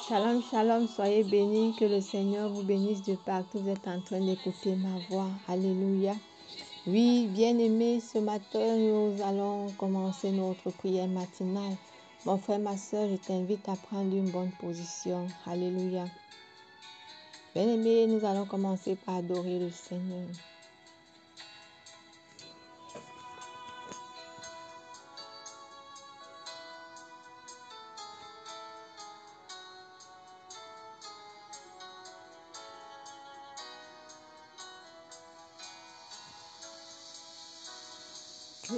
Shalom, shalom, soyez bénis, que le Seigneur vous bénisse de partout. Vous êtes en train d'écouter ma voix. Alléluia. Oui, bien-aimés, ce matin, nous allons commencer notre prière matinale. Mon frère, ma soeur, je t'invite à prendre une bonne position. Alléluia. Bien-aimés, nous allons commencer par adorer le Seigneur. Que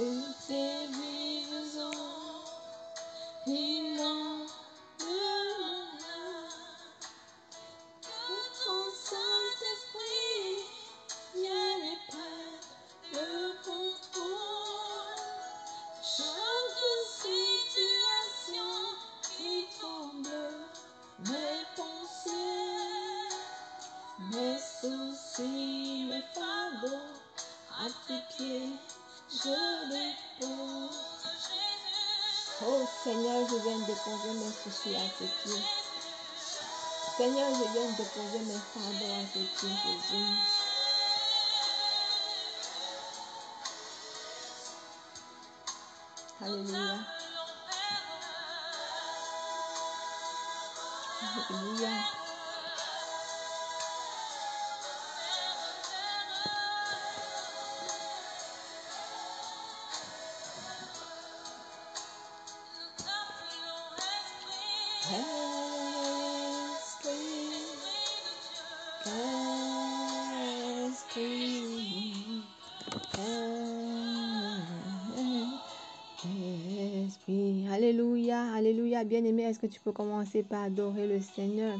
tes visions inondent mon âme, que ton Saint-Esprit vienne et prenne le contrôle. Chaque situation qui trouble mes pensées, mes soucis, mes fardeaux, à tes pieds je dépose. Oh Seigneur, je viens déposer mes soucis à tes pieds. Seigneur, je viens déposer mes fardeaux à tes pieds, Jésus. Alléluia. Alléluia. Esprit. Alléluia, alléluia. Bien-aimé, est-ce que tu peux commencer par adorer le Seigneur?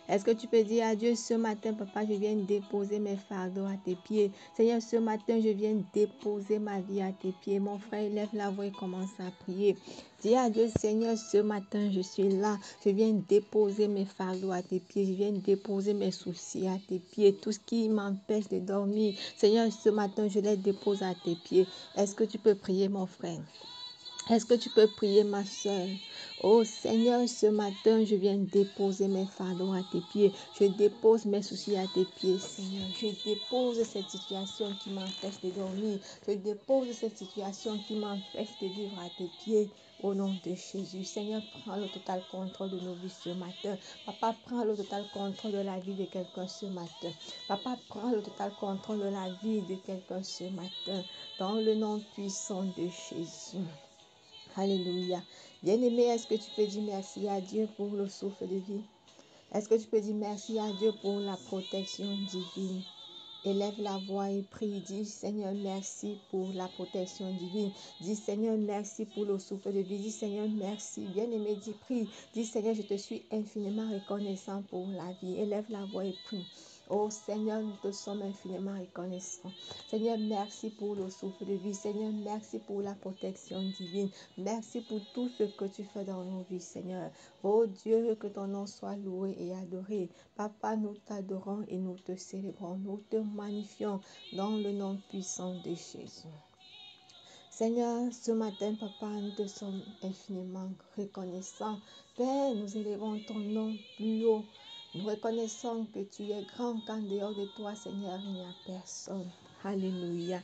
Est-ce que tu peux dire à Dieu ce matin, papa, je viens déposer mes fardeaux à tes pieds. Seigneur, ce matin, je viens déposer ma vie à tes pieds. Mon frère, lève la voix et commence à prier. Dis à Dieu, Seigneur, ce matin, je suis là. Je viens déposer mes fardeaux à tes pieds. Je viens déposer mes soucis à tes pieds. Tout ce qui m'empêche de dormir. Seigneur, ce matin, je les dépose à tes pieds. Est-ce que tu peux prier, mon frère? Est-ce que tu peux prier, ma soeur? Oh Seigneur, ce matin, je viens déposer mes fardeaux à tes pieds. Je dépose mes soucis à tes pieds, Seigneur. Je dépose cette situation qui m'empêche de dormir. Je dépose cette situation qui m'empêche de vivre à tes pieds. Au nom de Jésus, Seigneur, prends le total contrôle de nos vies ce matin. Papa, prends le total contrôle de la vie de quelqu'un ce matin. Papa, prends le total contrôle de la vie de quelqu'un ce matin. Dans le nom puissant de Jésus. Alléluia. Bien-aimé, est-ce que tu peux dire merci à Dieu pour le souffle de vie? Est-ce que tu peux dire merci à Dieu pour la protection divine? Élève la voix et prie. Dis Seigneur, merci pour la protection divine. Dis Seigneur, merci pour le souffle de vie. Dis Seigneur, merci. Bien-aimé, dis prie. Dis Seigneur, je te suis infiniment reconnaissant pour la vie. Élève la voix et prie. Oh Seigneur, nous te sommes infiniment reconnaissants. Seigneur, merci pour le souffle de vie. Seigneur, merci pour la protection divine. Merci pour tout ce que tu fais dans nos vies, Seigneur. Oh Dieu, que ton nom soit loué et adoré. Papa, nous t'adorons et nous te célébrons. Nous te magnifions dans le nom puissant de Jésus. Seigneur, ce matin, Papa, nous te sommes infiniment reconnaissants. Père, nous élevons ton nom plus haut. Nous reconnaissons que tu es grand, qu'en dehors de toi, Seigneur, il n'y a personne. Alléluia.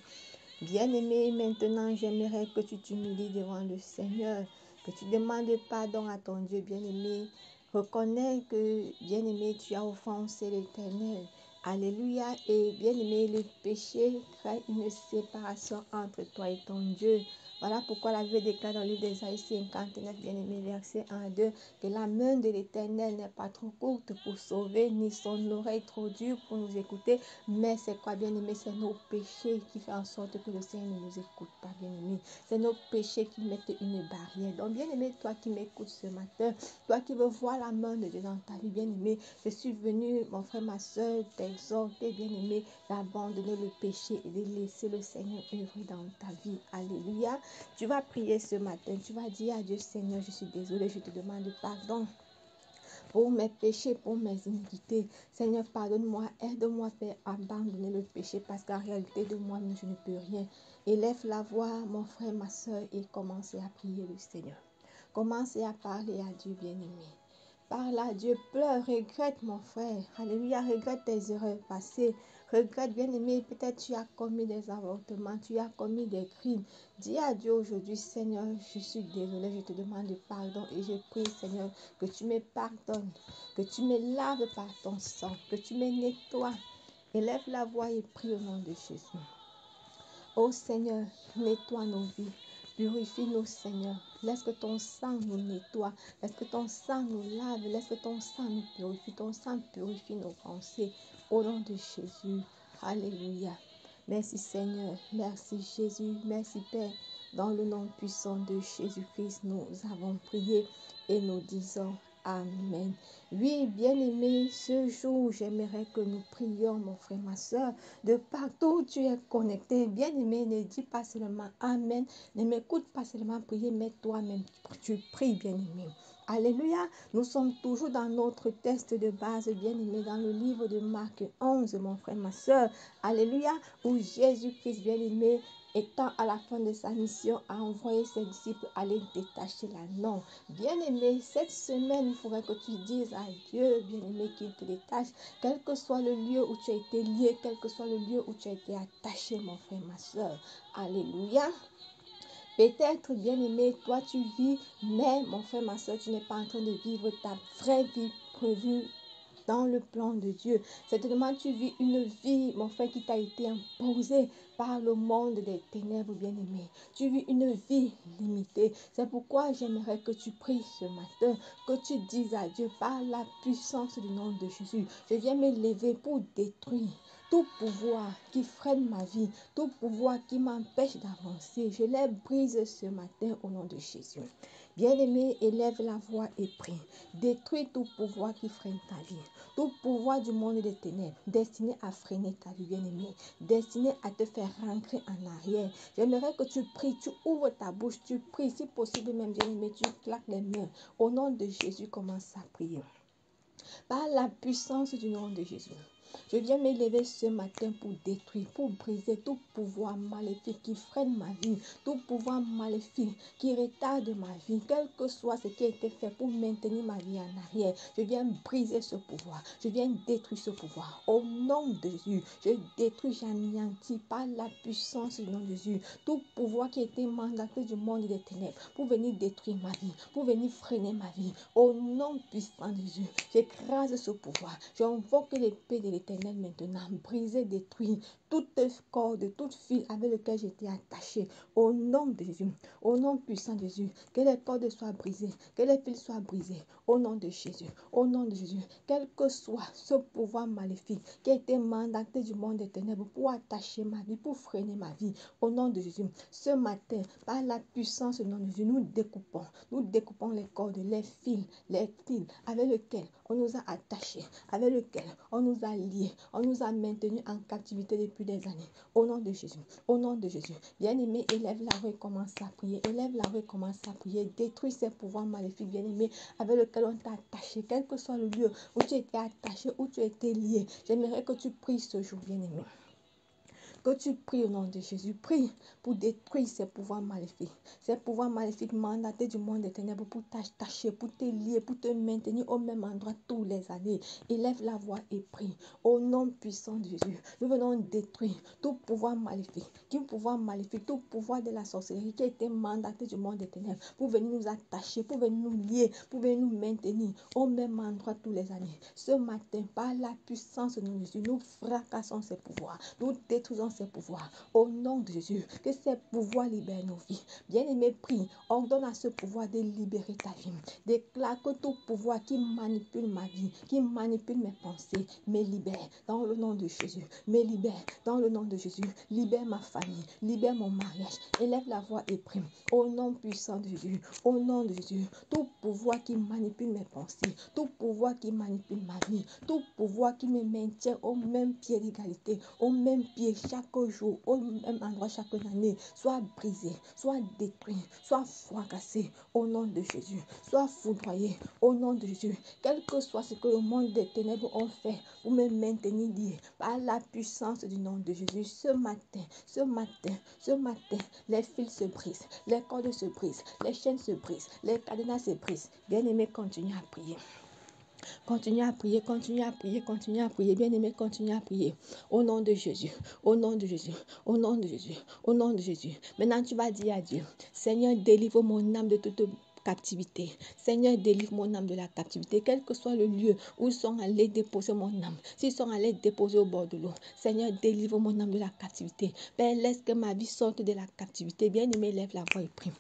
Bien-aimé, maintenant, j'aimerais que tu t'humilies devant le Seigneur, que tu demandes pardon à ton Dieu, bien-aimé. Reconnais que, bien-aimé, tu as offensé l'Éternel. Alléluia. Et bien-aimé, le péché crée une séparation entre toi et ton Dieu. Voilà pourquoi la Bible déclare dans le livre d'Ésaïe 59, bien-aimé, verset 1 à 2, que la main de l'Éternel n'est pas trop courte pour sauver, ni son oreille trop dure pour nous écouter. Mais c'est quoi, bien-aimé? C'est nos péchés qui font en sorte que le Seigneur ne nous écoute pas, bien-aimé. C'est nos péchés qui mettent une barrière. Donc, bien-aimé, toi qui m'écoutes ce matin, toi qui veux voir la main de Dieu dans ta vie, bien-aimé, je suis venu, mon frère, ma soeur, t'exhorter, bien-aimé, d'abandonner le péché et de laisser le Seigneur œuvrer dans ta vie. Alléluia. Tu vas prier ce matin. Tu vas dire à Dieu, Seigneur, je suis désolé, je te demande pardon pour mes péchés, pour mes iniquités. Seigneur, pardonne-moi, aide-moi à abandonner le péché parce qu'en réalité de moi-même, je ne peux rien. Élève la voix, mon frère, ma soeur, et commencez à prier le Seigneur. Commencez à parler à Dieu, bien-aimé. Parle à Dieu, pleure, regrette mon frère. Alléluia, regrette tes erreurs passées. Regrette, bien-aimé, peut-être tu as commis des avortements, tu as commis des crimes. Dis à Dieu aujourd'hui, Seigneur, je suis désolé, je te demande pardon et je prie, Seigneur, que tu me pardonnes, que tu me laves par ton sang, que tu me nettoies. Élève la voix et prie au nom de Jésus. Ô Seigneur, nettoie nos vies. Purifie-nous, Seigneur. Laisse que ton sang nous nettoie. Laisse que ton sang nous lave. Laisse que ton sang nous purifie. Ton sang purifie nos pensées. Au nom de Jésus. Alléluia. Merci Seigneur. Merci Jésus. Merci Père. Dans le nom puissant de Jésus-Christ, nous avons prié et nous disons Amen. Oui, bien-aimé, ce jour, j'aimerais que nous prions, mon frère, ma soeur, de partout où tu es connecté. Bien-aimé, ne dis pas seulement Amen, ne m'écoute pas seulement prier, mais toi-même, tu pries, bien-aimé. Alléluia, nous sommes toujours dans notre test de base, bien-aimé, dans le livre de Marc 11, mon frère, ma soeur. Alléluia, où Jésus-Christ, bien-aimé, étant à la fin de sa mission, a envoyé ses disciples aller détacher l'agneau. Bien-aimé, cette semaine, il faudrait que tu dises à Dieu, bien-aimé, qu'il te détache, quel que soit le lieu où tu as été lié, quel que soit le lieu où tu as été attaché, mon frère, ma soeur. Alléluia. Peut-être, bien-aimé, toi tu vis, mais mon frère, ma soeur, tu n'es pas en train de vivre ta vraie vie prévue dans le plan de Dieu. Certainement, tu vis une vie, mon frère, qui t'a été imposée par le monde des ténèbres, bien-aimé. Tu vis une vie limitée. C'est pourquoi j'aimerais que tu pries ce matin, que tu dises à Dieu, par la puissance du nom de Jésus, je viens me lever pour détruire tout pouvoir qui freine ma vie, tout pouvoir qui m'empêche d'avancer. Je les brise ce matin au nom de Jésus. Bien-aimé, élève la voix et prie. Détruis tout pouvoir qui freine ta vie. Tout pouvoir du monde des ténèbres, destiné à freiner ta vie, bien-aimé, destiné à te faire rentrer en arrière. J'aimerais que tu pries, tu ouvres ta bouche, tu pries, si possible même, bien-aimé, tu claques les mains. Au nom de Jésus, commence à prier. Par la puissance du nom de Jésus, je viens m'élever ce matin pour détruire, pour briser tout pouvoir maléfique qui freine ma vie, tout pouvoir maléfique qui retarde ma vie, quel que soit ce qui a été fait pour maintenir ma vie en arrière. Je viens briser ce pouvoir, je viens détruire ce pouvoir. Au nom de Jésus, je détruis, j'anéantis par la puissance du nom de Jésus, tout pouvoir qui a été mandaté du monde des ténèbres pour venir détruire ma vie, pour venir freiner ma vie. Au nom puissant de Jésus, j'écrase ce pouvoir. J'invoque l'épée de l'Éternel maintenant, briser, détruire toute corde, toute fil avec lequel j'étais attaché. Au nom de Jésus, au nom puissant de Jésus, que les cordes soient brisées, que les fils soient brisés. Au nom de Jésus, au nom de Jésus, quel que soit ce pouvoir maléfique qui a été mandaté du monde des ténèbres pour attacher ma vie, pour freiner ma vie. Au nom de Jésus, ce matin, par la puissance du nom de Jésus, nous découpons les cordes, les fils avec lesquels on nous a attachés, avec lesquels on nous a liés, on nous a maintenus en captivité depuis des années. Au nom de Jésus, au nom de Jésus, bien-aimé, élève la voix et commence à prier, élève la voix et commence à prier, détruis ces pouvoirs maléfiques, bien-aimé, avec lesquels on t'a attaché, quel que soit le lieu où tu étais attaché, où tu étais lié. J'aimerais que tu pries ce jour, bien-aimé. Que tu pries au nom de Jésus. Prie pour détruire ces pouvoirs maléfiques mandatés du monde des ténèbres pour t'attacher, pour te lier, pour te maintenir au même endroit tous les années. Élève la voix et prie. Au nom puissant de Jésus, nous venons détruire tout pouvoir maléfique, tout pouvoir de la sorcellerie qui a été mandaté du monde des ténèbres pour venir nous attacher, pour venir nous lier, pour venir nous maintenir au même endroit tous les années. Ce matin, par la puissance de Jésus, nous fracassons ces pouvoirs, nous détruisons ces pouvoirs. Au nom de Jésus, que ces pouvoirs libèrent nos vies. Bien-aimé, prie, ordonne à ce pouvoir de libérer ta vie. Déclare que tout pouvoir qui manipule ma vie, qui manipule mes pensées, me libère dans le nom de Jésus. Me libère dans le nom de Jésus. Libère ma famille, libère mon mariage. Élève la voix et prie. Au nom puissant de Jésus, au nom de Jésus, tout pouvoir qui manipule mes pensées, tout pouvoir qui manipule ma vie, tout pouvoir qui me maintient au même pied d'égalité, au même pied chaque jour, au même endroit chaque année, soit brisé, soit détruit, soit fracassé au nom de Jésus, soit foudroyé au nom de Jésus. Quel que soit ce que le monde des ténèbres ont fait pour me maintenir lié par la puissance du nom de Jésus, ce matin, les fils se brisent, les cordes se brisent, les chaînes se brisent, les cadenas se brisent. Bien-aimé, continue à prier. Continue à prier, continue à prier, continue à prier. Bien-aimé, continue à prier. Au nom de Jésus, au nom de Jésus, au nom de Jésus, au nom de Jésus. Maintenant, tu vas dire à Dieu, Seigneur, délivre mon âme de toute captivité. Seigneur, délivre mon âme de la captivité, quel que soit le lieu où ils sont allés déposer mon âme. S'ils sont allés déposer au bord de l'eau, Seigneur, délivre mon âme de la captivité. Père, laisse que ma vie sorte de la captivité. Bien-aimé, lève la voix et prie.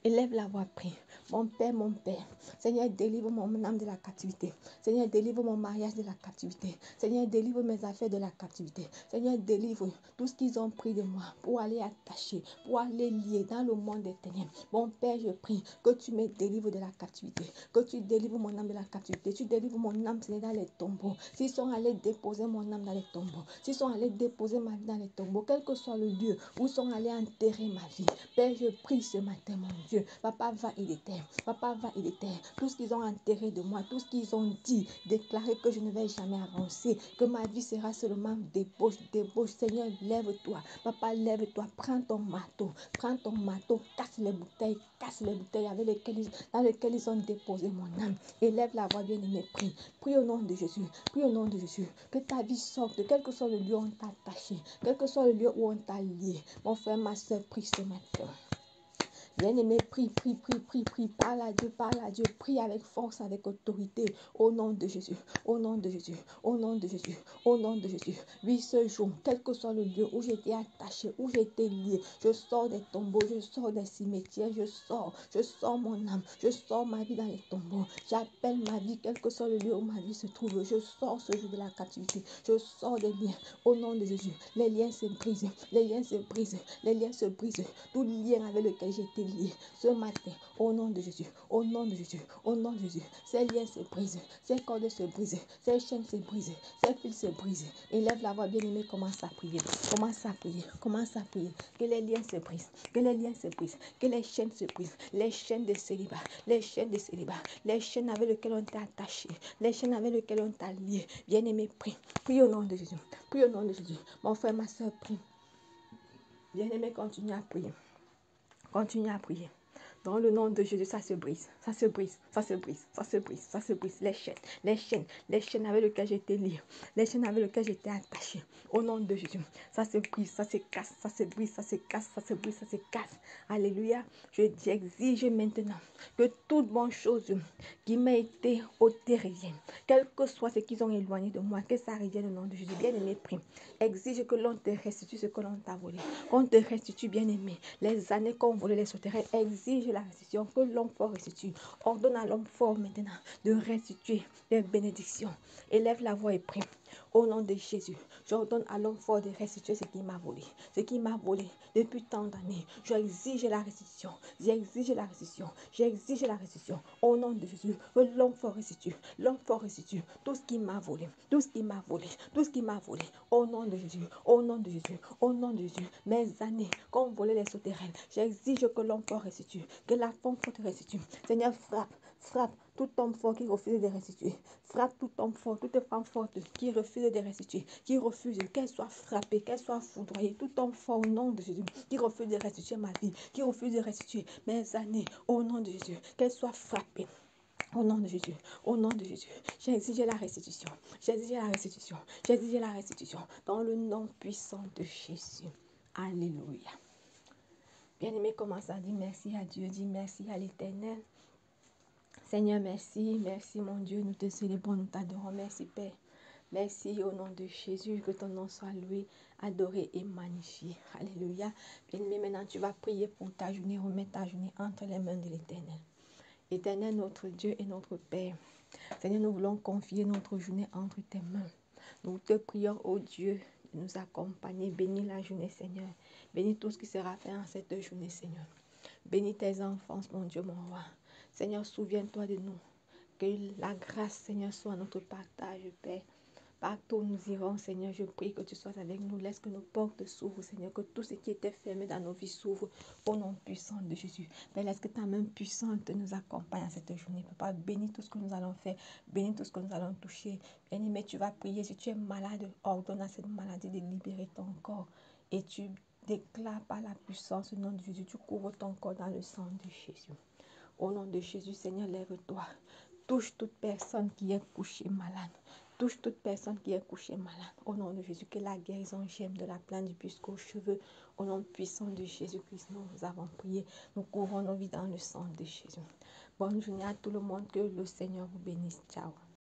Élève la voix, prie. Mon Père, Seigneur, délivre mon âme de la captivité. Seigneur, délivre mon mariage de la captivité. Seigneur, délivre mes affaires de la captivité. Seigneur, délivre tout ce qu'ils ont pris de moi pour aller attacher, pour aller lier dans le monde des ténèbres. Mon Père, je prie que tu me délivres de la captivité, que tu délivres mon âme de la captivité. Tu délivres mon âme, Seigneur, dans les tombeaux. S'ils sont allés déposer mon âme dans les tombeaux, s'ils sont allés déposer ma vie dans les tombeaux, quel que soit le lieu où ils sont allés enterrer ma vie, Père, je prie ce matin, mon Dieu. Papa, va y déterre. Papa, va y déterre. Tout ce qu'ils ont enterré de moi, tout ce qu'ils ont dit, déclaré que je ne vais jamais avancer, que ma vie sera seulement débauche, débauche. Seigneur, lève-toi. Papa, lève-toi. Prends ton marteau, casse les bouteilles dans lesquelles ils ont déposé mon âme. Élève la voix, bien-aimé, prie. Prie au nom de Jésus. Prie au nom de Jésus. Que ta vie sorte, quel que soit le lieu où on t'a attaché, quel que soit le lieu où on t'a lié. Mon frère, ma soeur, prie ce matin. Bien-aimé, prie, parle à Dieu, prie avec force, avec autorité, au nom de Jésus, au nom de Jésus, au nom de Jésus, au nom de Jésus. Oui, ce jour, quel que soit le lieu où j'étais attaché, où j'étais lié, je sors des tombeaux, je sors des cimetières, je sors mon âme, je sors ma vie dans les tombeaux, j'appelle ma vie, quel que soit le lieu où ma vie se trouve, je sors ce jour de la captivité, je sors des liens, au nom de Jésus. Les liens se brisent, les liens se brisent, les liens se brisent, tout lien avec lequel j'étais lié ce matin, au nom de Jésus, au nom de Jésus, au nom de Jésus, ces liens se brisent, ces cordes se brisent, ces chaînes se brisent, ces fils se brisent. Élève la voix, bien-aimé, commence à prier, commence à prier, commence à prier, que les liens se brisent, que les liens se brisent, que les chaînes se brisent, les chaînes de célibat, les chaînes de célibat, les chaînes avec lesquelles on t'a attaché, les chaînes avec lesquelles on t'a lié. Bien-aimé, prie, prie au nom de Jésus, prie au nom de Jésus. Mon frère, ma soeur, prie. Bien-aimé, continue à prier. Continue à prier. Dans le nom de Jésus, ça se brise, ça se brise, ça se brise, ça se brise, ça se brise. Les chaînes avec lesquelles j'étais lié, les chaînes avec lesquelles j'étais attaché. Au nom de Jésus, ça se brise, ça se casse, ça se brise, ça se casse, ça se brise, ça se casse. Alléluia. J'exige maintenant que toute bonne chose qui m'a été ôtée revienne. Quel que soit ce qu'ils ont éloigné de moi, que ça revienne au nom de Jésus. Bien-aimé, prie. Exige que l'on te restitue ce que l'on t'a volé. Qu'on te restitue, bien-aimé. Les années qu'on volait les souterrains, exige la restitution, que l'homme fort restitue. Ordonne à l'homme fort maintenant de restituer les bénédictions. Élève la voix et prie. Au nom de Jésus, j'ordonne à l'homme fort de restituer ce qu'il m'a volé. Ce qu'il m'a volé depuis tant d'années. J'exige la restitution. J'exige la restitution. J'exige la restitution. Au nom de Jésus, que l'homme fort restitue. L'homme fort restitue tout ce qu'il m'a volé. Tout ce qu'il m'a volé. Tout ce qu'il m'a volé. Au nom de Jésus. Au nom de Jésus. Au nom de Jésus. Mes années qu'on volait les souterrains. J'exige que l'homme fort restitue. Que la femme forte restitue. Seigneur, frappe. Frappe tout homme fort qui refuse de restituer. Frappe tout homme fort, toute femme forte qui refuse de restituer, qui refuse qu'elle soit frappée, qu'elle soit foudroyée. Tout homme fort au nom de Jésus qui refuse de restituer ma vie, qui refuse de restituer mes années au nom de Jésus, qu'elle soit frappée. Au nom de Jésus, au nom de Jésus, j'ai exigé la restitution, j'ai exigé la restitution, j'ai exigé la restitution dans le nom puissant de Jésus. Alléluia. Bien-aimé, commence à dire merci à Dieu, dis merci à l'Éternel. Seigneur, merci, merci mon Dieu, nous te célébrons, nous t'adorons, merci Père. Merci au nom de Jésus, que ton nom soit loué, adoré et magnifié. Alléluia. Bien-aimé, maintenant tu vas prier pour ta journée, remettre ta journée entre les mains de l'Éternel. Éternel, notre Dieu et notre Père. Seigneur, nous voulons confier notre journée entre tes mains. Nous te prions, ô Dieu, de nous accompagner. Bénis la journée, Seigneur. Bénis tout ce qui sera fait en cette journée, Seigneur. Bénis tes enfants, mon Dieu, mon roi. Seigneur, souviens-toi de nous. Que la grâce, Seigneur, soit notre partage, Père. Partout où nous irons, Seigneur, je prie que tu sois avec nous. Laisse que nos portes s'ouvrent, Seigneur. Que tout ce qui était fermé dans nos vies s'ouvre au nom puissant de Jésus. Père, laisse que ta main puissante nous accompagne à cette journée. Papa, bénis tout ce que nous allons faire. Bénis tout ce que nous allons toucher. Bien-aimé, tu vas prier. Si tu es malade, ordonne à cette maladie de libérer ton corps. Et tu déclares par la puissance au nom de Jésus. Tu couvres ton corps dans le sang de Jésus. Au nom de Jésus, Seigneur, lève-toi. Touche toute personne qui est couchée malade. Touche toute personne qui est couchée malade. Au nom de Jésus, que la guérison germe de la plante jusqu'aux cheveux. Au nom puissant de Jésus-Christ, nous avons prié. Nous couvrons nos vies dans le sang de Jésus. Bonne journée à tout le monde. Que le Seigneur vous bénisse. Ciao.